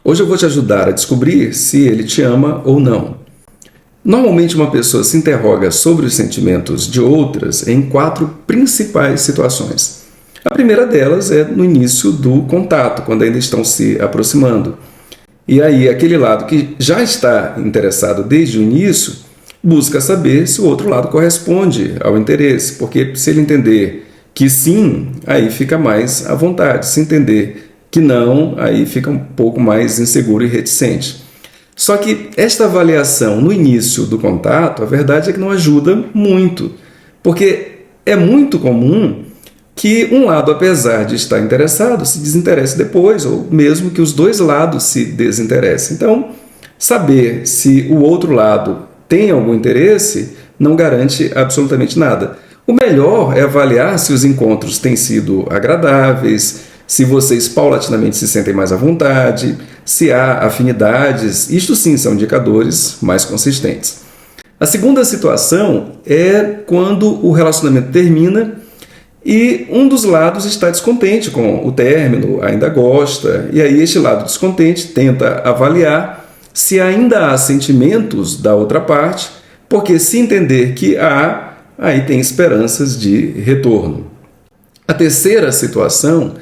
Hoje eu vou te ajudar a descobrir se ele te ama ou não. Normalmente uma pessoa se interroga sobre os sentimentos de outras em 4 principais situações. A primeira delas é no início do contato, quando ainda estão se aproximando. E aí aquele lado que já está interessado desde o início busca saber se o outro lado corresponde ao interesse, porque se ele entender que sim, aí fica mais à vontade. Se entender que não, aí fica um pouco mais inseguro e reticente. Só que esta avaliação no início do contato, a verdade é que não ajuda muito, porque é muito comum que um lado, apesar de estar interessado, se desinteresse depois, ou mesmo que os dois lados se desinteressem. Então, saber se o outro lado tem algum interesse não garante absolutamente nada. O melhor é avaliar se os encontros têm sido agradáveis, se vocês paulatinamente se sentem mais à vontade, se há afinidades. Isto sim são indicadores mais consistentes. A segunda situação é quando o relacionamento termina e um dos lados está descontente com o término, ainda gosta, e aí este lado descontente tenta avaliar se ainda há sentimentos da outra parte, porque se entender que há, aí tem esperanças de retorno. A terceira situação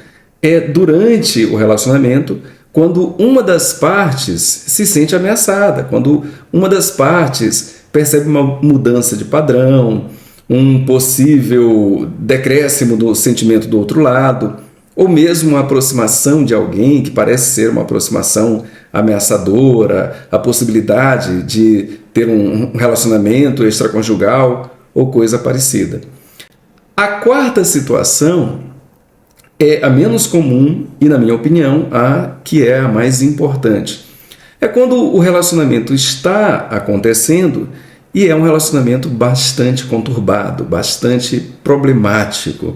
é durante o relacionamento, quando uma das partes se sente ameaçada, quando uma das partes percebe uma mudança de padrão, um possível decréscimo do sentimento do outro lado, ou mesmo uma aproximação de alguém que parece ser uma aproximação ameaçadora, a possibilidade de ter um relacionamento extraconjugal ou coisa parecida. A quarta situação é a menos comum e, na minha opinião, a que é a mais importante. É quando o relacionamento está acontecendo e é um relacionamento bastante conturbado, bastante problemático.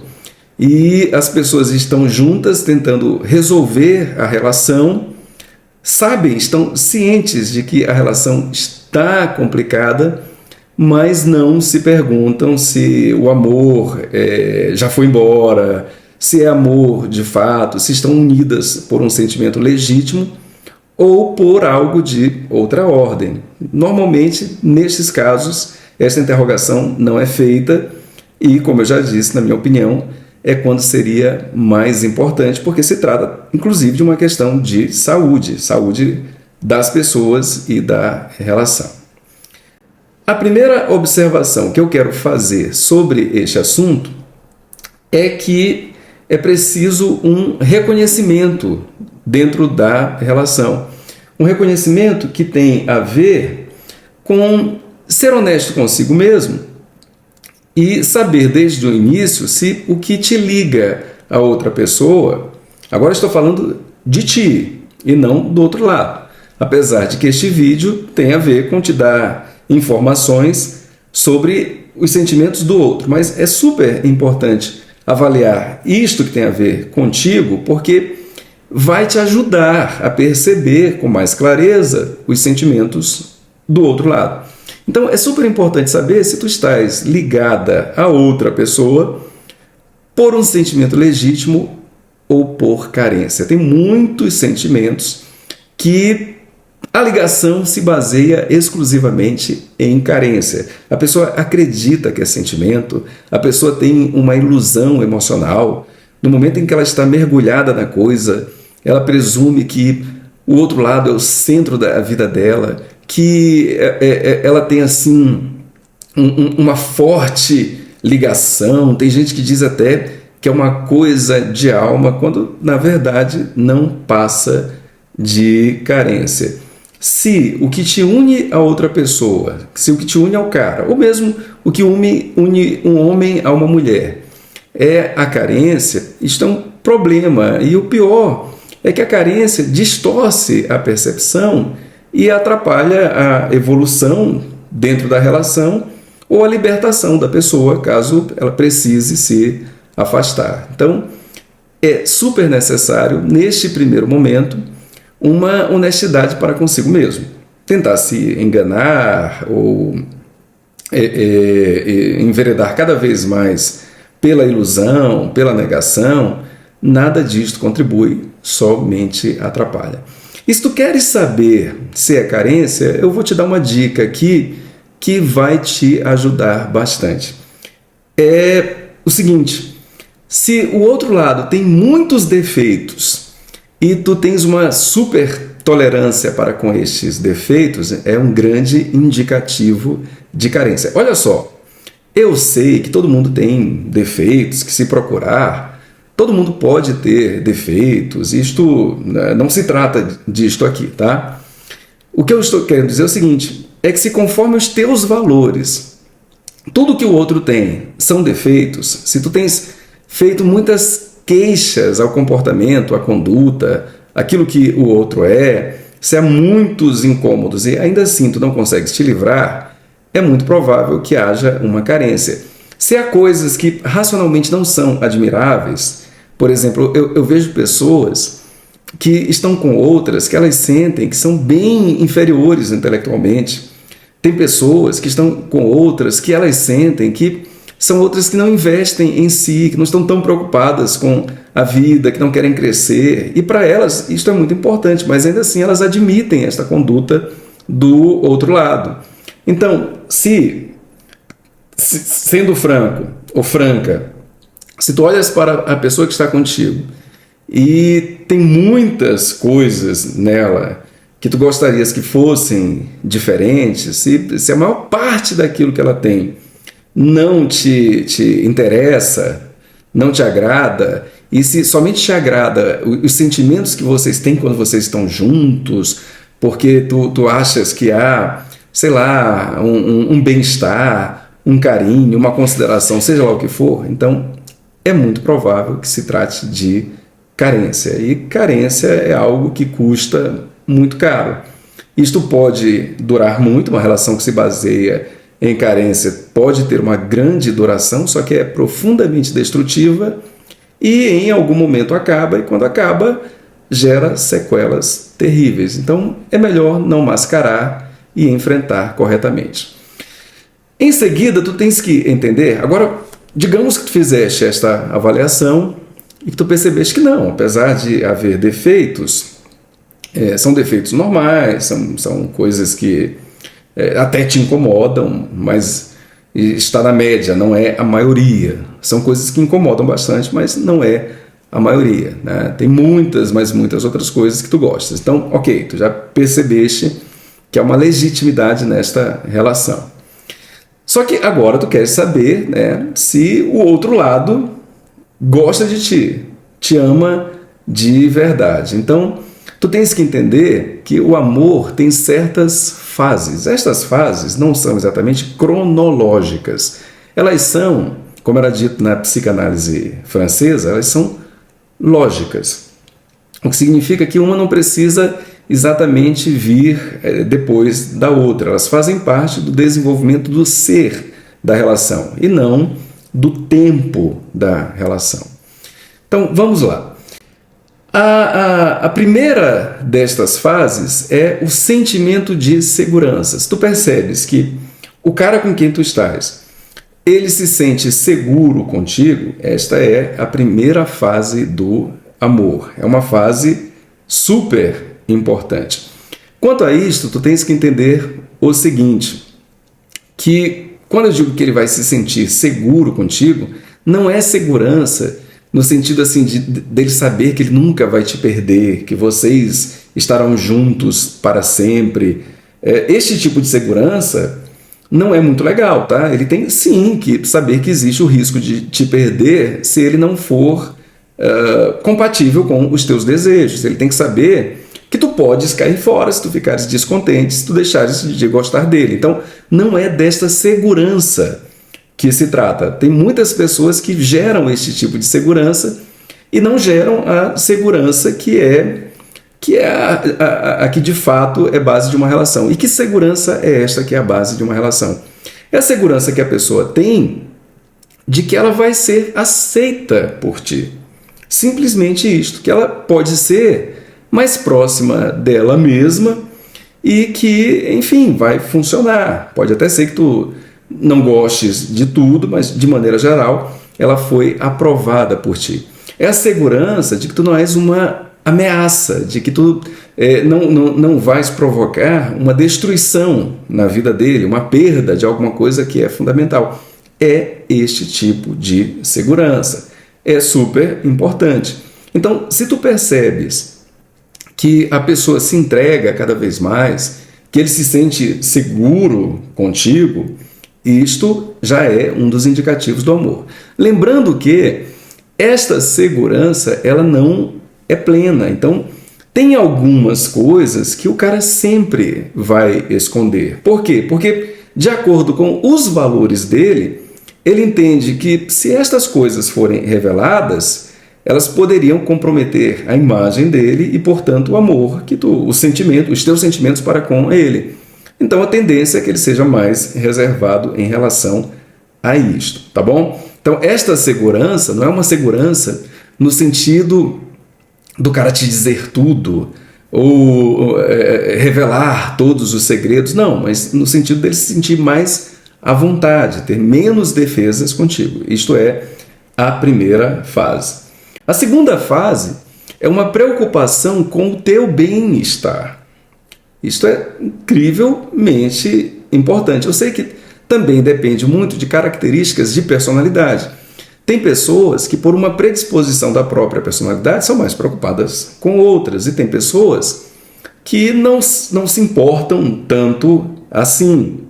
E as pessoas estão juntas tentando resolver a relação, sabem, estão cientes de que a relação está complicada, mas não se perguntam se o amor já foi embora, se é amor de fato, se estão unidas por um sentimento legítimo ou por algo de outra ordem. Normalmente, nestes casos, essa interrogação não é feita e, como eu já disse, na minha opinião, é quando seria mais importante, porque se trata, inclusive, de uma questão de saúde das pessoas e da relação. A primeira observação que eu quero fazer sobre este assunto é que é preciso um reconhecimento dentro da relação. Um reconhecimento que tem a ver com ser honesto consigo mesmo e saber desde o início se o que te liga a outra pessoa, agora estou falando de ti e não do outro lado, apesar de que este vídeo tem a ver com te dar informações sobre os sentimentos do outro, mas é super importante avaliar isto que tem a ver contigo, porque vai te ajudar a perceber com mais clareza os sentimentos do outro lado. Então é super importante saber se tu estás ligada a outra pessoa por um sentimento legítimo ou por carência. Tem muitos sentimentos que a ligação se baseia exclusivamente em carência. A pessoa acredita que é sentimento, a pessoa tem uma ilusão emocional. No momento em que ela está mergulhada na coisa, ela presume que o outro lado é o centro da vida dela, que ela tem assim uma forte ligação. Tem gente que diz até que é uma coisa de alma, quando na verdade não passa de carência. Se o que te une a outra pessoa, se o que te une ao cara, ou mesmo o que une um homem a uma mulher, é a carência, isto é um problema. E o pior é que a carência distorce a percepção e atrapalha a evolução dentro da relação ou a libertação da pessoa, caso ela precise se afastar. Então, é super necessário, neste primeiro momento, uma honestidade para consigo mesmo. Tentar se enganar ou enveredar cada vez mais pela ilusão, pela negação, nada disto contribui, somente atrapalha. E se tu queres saber se é carência, eu vou te dar uma dica aqui que vai te ajudar bastante. É o seguinte: se o outro lado tem muitos defeitos e tu tens uma super tolerância para com estes defeitos, é um grande indicativo de carência. Olha só, eu sei que todo mundo tem defeitos, que se procurar, todo mundo pode ter defeitos, isto não se trata disto aqui, tá? O que eu estou querendo dizer é o seguinte, é que se conforme os teus valores, tudo que o outro tem são defeitos, se tu tens feito muitas queixas ao comportamento, à conduta, aquilo que o outro é, se há muitos incômodos e ainda assim tu não consegues te livrar, é muito provável que haja uma carência. Se há coisas que racionalmente não são admiráveis, por exemplo, eu vejo pessoas que estão com outras que elas sentem que são bem inferiores intelectualmente. Tem pessoas que estão com outras que elas sentem que são outras que não investem em si, que não estão tão preocupadas com a vida, que não querem crescer. E para elas isso é muito importante, mas ainda assim elas admitem esta conduta do outro lado. Então, sendo franco ou franca, se tu olhas para a pessoa que está contigo e tem muitas coisas nela que tu gostarias que fossem diferentes, se a maior parte daquilo que ela tem não te interessa, não te agrada, e se somente te agrada os sentimentos que vocês têm quando vocês estão juntos, porque tu achas que há, sei lá, um bem-estar, um carinho, uma consideração, seja lá o que for, então é muito provável que se trate de carência. E carência é algo que custa muito caro. Isto pode durar muito, uma relação que se baseia em carência pode ter uma grande duração, só que é profundamente destrutiva e em algum momento acaba, e quando acaba, gera sequelas terríveis. Então é melhor não mascarar e enfrentar corretamente. Em seguida, tu tens que entender, agora, digamos que tu fizeste esta avaliação e que tu percebeste que não, apesar de haver defeitos, são defeitos normais, são coisas que até te incomodam, mas está na média, não é a maioria. São coisas que incomodam bastante, mas não é a maioria, né? Tem muitas, mas muitas outras coisas que tu gostas. Então, ok, tu já percebeste que há uma legitimidade nesta relação. Só que agora tu queres saber, né, se o outro lado gosta de ti, te ama de verdade. Então, tu tens que entender que o amor tem certas fases. Estas fases não são exatamente cronológicas. Elas são, como era dito na psicanálise francesa, elas são lógicas. O que significa que uma não precisa exatamente vir depois da outra. Elas fazem parte do desenvolvimento do ser da relação e não do tempo da relação. Então, vamos lá. A primeira destas fases é o sentimento de segurança. Se tu percebes que o cara com quem tu estás, ele se sente seguro contigo, esta é a primeira fase do amor. É uma fase super importante. Quanto a isto, tu tens que entender o seguinte, que quando eu digo que ele vai se sentir seguro contigo, não é segurança no sentido assim dele saber que ele nunca vai te perder, que vocês estarão juntos para sempre. Este tipo de segurança não é muito legal, tá? Ele tem sim que saber que existe o risco de te perder se ele não for compatível com os teus desejos. Ele tem que saber que tu podes cair fora se tu ficares descontente, se tu deixares de gostar dele. Então, não é desta segurança que se trata. Tem muitas pessoas que geram este tipo de segurança e não geram a segurança que é a que de fato é base de uma relação. E que segurança é esta que é a base de uma relação? É a segurança que a pessoa tem de que ela vai ser aceita por ti. Simplesmente isto, que ela pode ser mais próxima dela mesma e que, enfim, vai funcionar. Pode até ser que tu não gostes de tudo, mas de maneira geral ela foi aprovada por ti. É a segurança de que tu não és uma ameaça de que tu não vais provocar uma destruição na vida dele, uma perda de alguma coisa que é fundamental. É este tipo de segurança. É super importante. Então, se tu percebes que a pessoa se entrega cada vez mais, que ele se sente seguro contigo, isto já é um dos indicativos do amor. Lembrando que esta segurança, ela não é plena. Então, tem algumas coisas que o cara sempre vai esconder. Por quê? Porque, de acordo com os valores dele, ele entende que se estas coisas forem reveladas, elas poderiam comprometer a imagem dele e, portanto, o amor, os teus sentimentos para com ele. Então, a tendência é que ele seja mais reservado em relação a isto, tá bom? Então, esta segurança não é uma segurança no sentido do cara te dizer tudo ou revelar todos os segredos, não, mas no sentido dele se sentir mais à vontade, ter menos defesas contigo. Isto é a primeira fase. A segunda fase é uma preocupação com o teu bem-estar. Isto é incrivelmente importante. Eu sei que também depende muito de características de personalidade. Tem pessoas que, por uma predisposição da própria personalidade, são mais preocupadas com outras. E tem pessoas que não se importam tanto assim.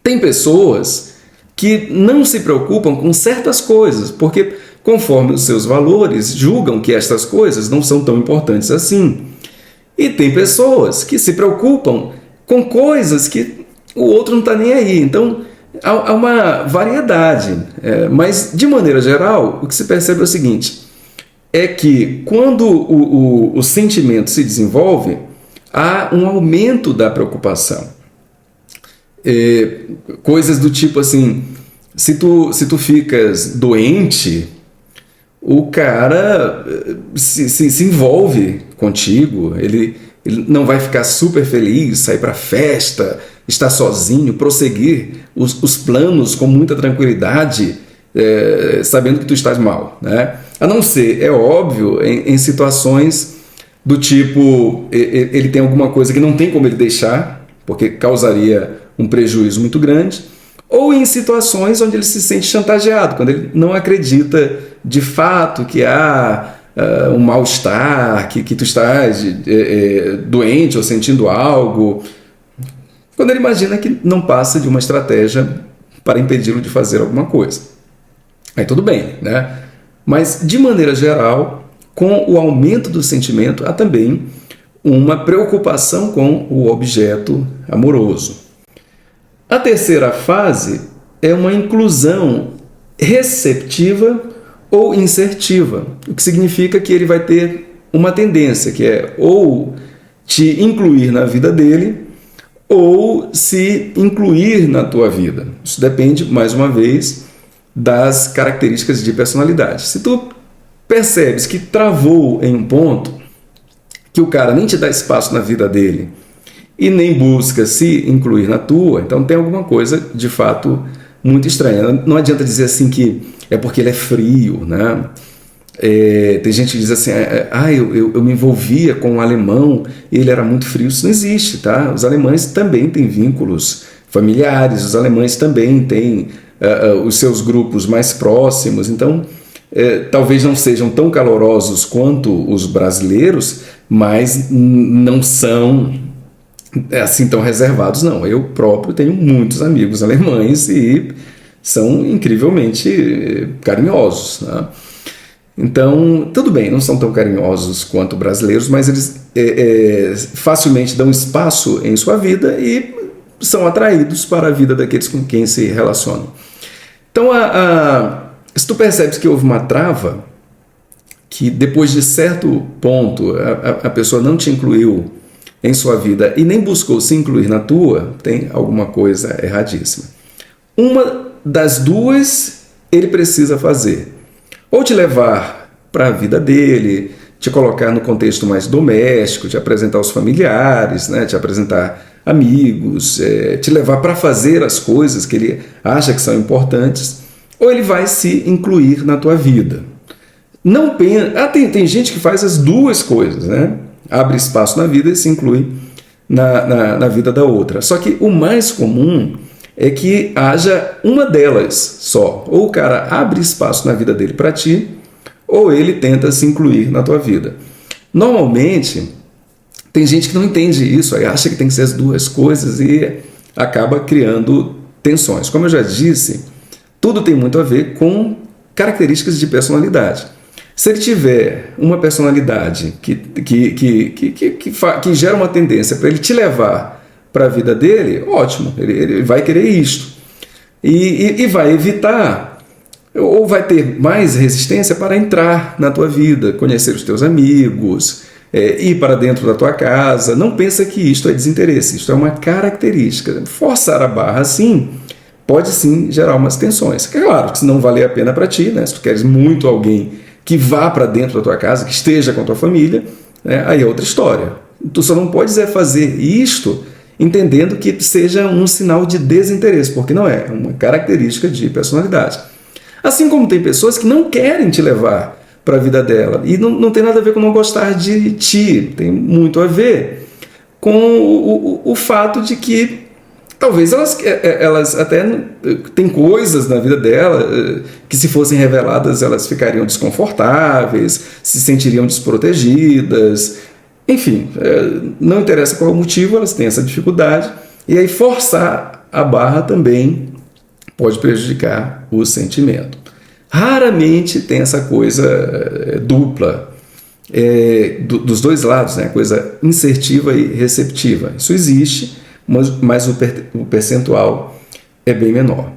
Tem pessoas que não se preocupam com certas coisas, porque, conforme os seus valores, julgam que estas coisas não são tão importantes assim. E tem pessoas que se preocupam com coisas que o outro não está nem aí. Então, há uma variedade. Mas, de maneira geral, o que se percebe é o seguinte, é que quando o sentimento se desenvolve, há um aumento da preocupação. Coisas do tipo assim, se tu ficas doente, o cara se envolve contigo, ele não vai ficar super feliz, sair para festa, estar sozinho, prosseguir os planos com muita tranquilidade, sabendo que tu estás mal, né? A não ser, é óbvio, em situações do tipo, ele tem alguma coisa que não tem como ele deixar, porque causaria um prejuízo muito grande, ou em situações onde ele se sente chantageado, quando ele não acredita de fato que há um mal-estar, que tu estás doente ou sentindo algo, quando ele imagina que não passa de uma estratégia para impedi-lo de fazer alguma coisa. Aí tudo bem, né? Mas, de maneira geral, com o aumento do sentimento, há também uma preocupação com o objeto amoroso. A terceira fase é uma inclusão receptiva ou insertiva, o que significa que ele vai ter uma tendência, que é ou te incluir na vida dele ou se incluir na tua vida. Isso depende, mais uma vez, das características de personalidade. Se tu percebes que travou em um ponto, que o cara nem te dá espaço na vida dele e nem busca se incluir na tua, então tem alguma coisa, de fato, muito estranha. Não adianta dizer assim que é porque ele é frio, né? Tem gente que diz assim, eu me envolvia com um alemão e ele era muito frio. Isso não existe, tá? Os alemães também têm vínculos familiares, os alemães também têm os seus grupos mais próximos, então talvez não sejam tão calorosos quanto os brasileiros, mas não são assim tão reservados, não. Eu próprio tenho muitos amigos alemães e são incrivelmente carinhosos, né? Então, tudo bem, não são tão carinhosos quanto brasileiros, mas eles facilmente dão espaço em sua vida e são atraídos para a vida daqueles com quem se relacionam. Então, se tu percebes que houve uma trava, que depois de certo ponto a pessoa não te incluiu em sua vida e nem buscou se incluir na tua, tem alguma coisa erradíssima. Uma das duas ele precisa fazer. Ou te levar para a vida dele, te colocar no contexto mais doméstico, te apresentar aos familiares, né, te apresentar amigos, te levar para fazer as coisas que ele acha que são importantes, ou ele vai se incluir na tua vida. Não pensa. Tem gente que faz as duas coisas, né? Abre espaço na vida e se inclui na vida da outra. Só que o mais comum é que haja uma delas só. Ou o cara abre espaço na vida dele para ti, ou ele tenta se incluir na tua vida. Normalmente, tem gente que não entende isso, aí acha que tem que ser as duas coisas e acaba criando tensões. Como eu já disse, tudo tem muito a ver com características de personalidade. Se ele tiver uma personalidade que gera uma tendência para ele te levar para a vida dele, ótimo, ele vai querer isto. E vai evitar, ou vai ter mais resistência para entrar na tua vida, conhecer os teus amigos, ir para dentro da tua casa. Não pensa que isto é desinteresse, isto é uma característica. Forçar a barra assim pode sim gerar umas tensões. Claro que se não valer a pena para ti, né? Se tu queres muito alguém que vá para dentro da tua casa, que esteja com a tua família, né? Aí é outra história. Tu só não podes fazer isto entendendo que seja um sinal de desinteresse, porque não é uma característica de personalidade. Assim como tem pessoas que não querem te levar para a vida dela, e não tem nada a ver com não gostar de ti, tem muito a ver com o fato de que talvez elas até têm coisas na vida dela que, se fossem reveladas, elas ficariam desconfortáveis, se sentiriam desprotegidas. Enfim, não interessa qual o motivo, elas têm essa dificuldade. E aí forçar a barra também pode prejudicar o sentimento. Raramente tem essa coisa dupla, dos dois lados, né? Coisa insertiva e receptiva. Isso existe, mas o percentual é bem menor.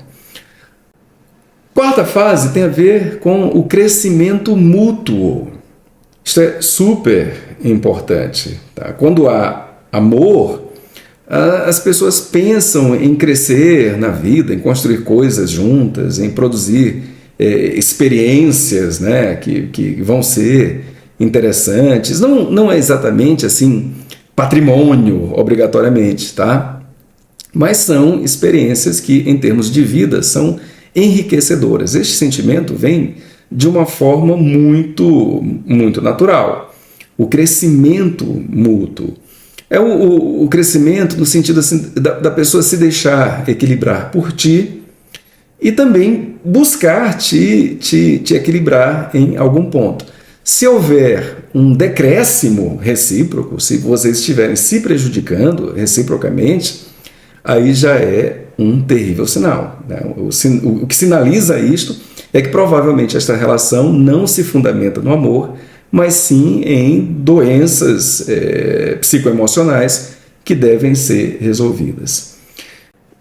Quarta fase tem a ver com o crescimento mútuo. Isto é super importante. Tá? Quando há amor, as pessoas pensam em crescer na vida, em construir coisas juntas, em produzir experiências, né, que vão ser interessantes. Não é exatamente assim patrimônio, obrigatoriamente, tá? Mas são experiências que, em termos de vida, são enriquecedoras. Este sentimento vem de uma forma muito, muito natural. O crescimento mútuo. É o crescimento no sentido assim, da pessoa se deixar equilibrar por ti e também buscar te equilibrar em algum ponto. Se houver um decréscimo recíproco, se vocês estiverem se prejudicando reciprocamente, aí já é um terrível sinal, né? O que sinaliza isto é que provavelmente esta relação não se fundamenta no amor, mas sim em doenças psicoemocionais que devem ser resolvidas.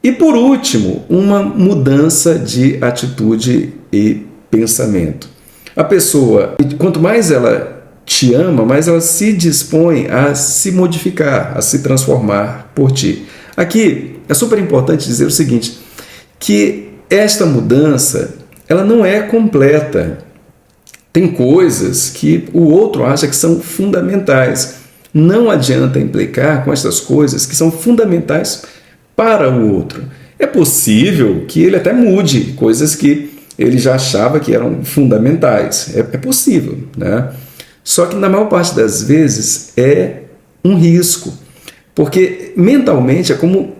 E por último, uma mudança de atitude e pensamento. A pessoa, quanto mais ela te ama, mais ela se dispõe a se modificar, a se transformar por ti. Aqui é super importante dizer o seguinte, que esta mudança ela não é completa. Tem coisas que o outro acha que são fundamentais. Não adianta implicar com essas coisas que são fundamentais para o outro. É possível que ele até mude coisas que ele já achava que eram fundamentais. É possível, né? Só que na maior parte das vezes é um risco. Porque mentalmente é como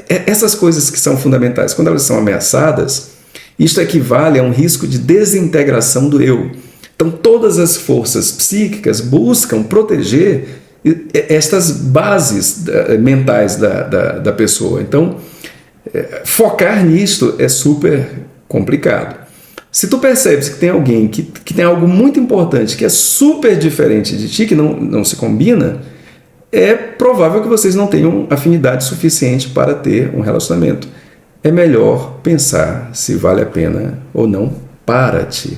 essas coisas que são fundamentais, quando elas são ameaçadas, isto equivale a um risco de desintegração do eu. Então todas as forças psíquicas buscam proteger estas bases mentais da pessoa. Então focar nisto é super complicado. Se tu percebes que tem alguém que tem algo muito importante, que é super diferente de ti, que não se combina, é provável que vocês não tenham afinidade suficiente para ter um relacionamento. É melhor pensar se vale a pena ou não para ti.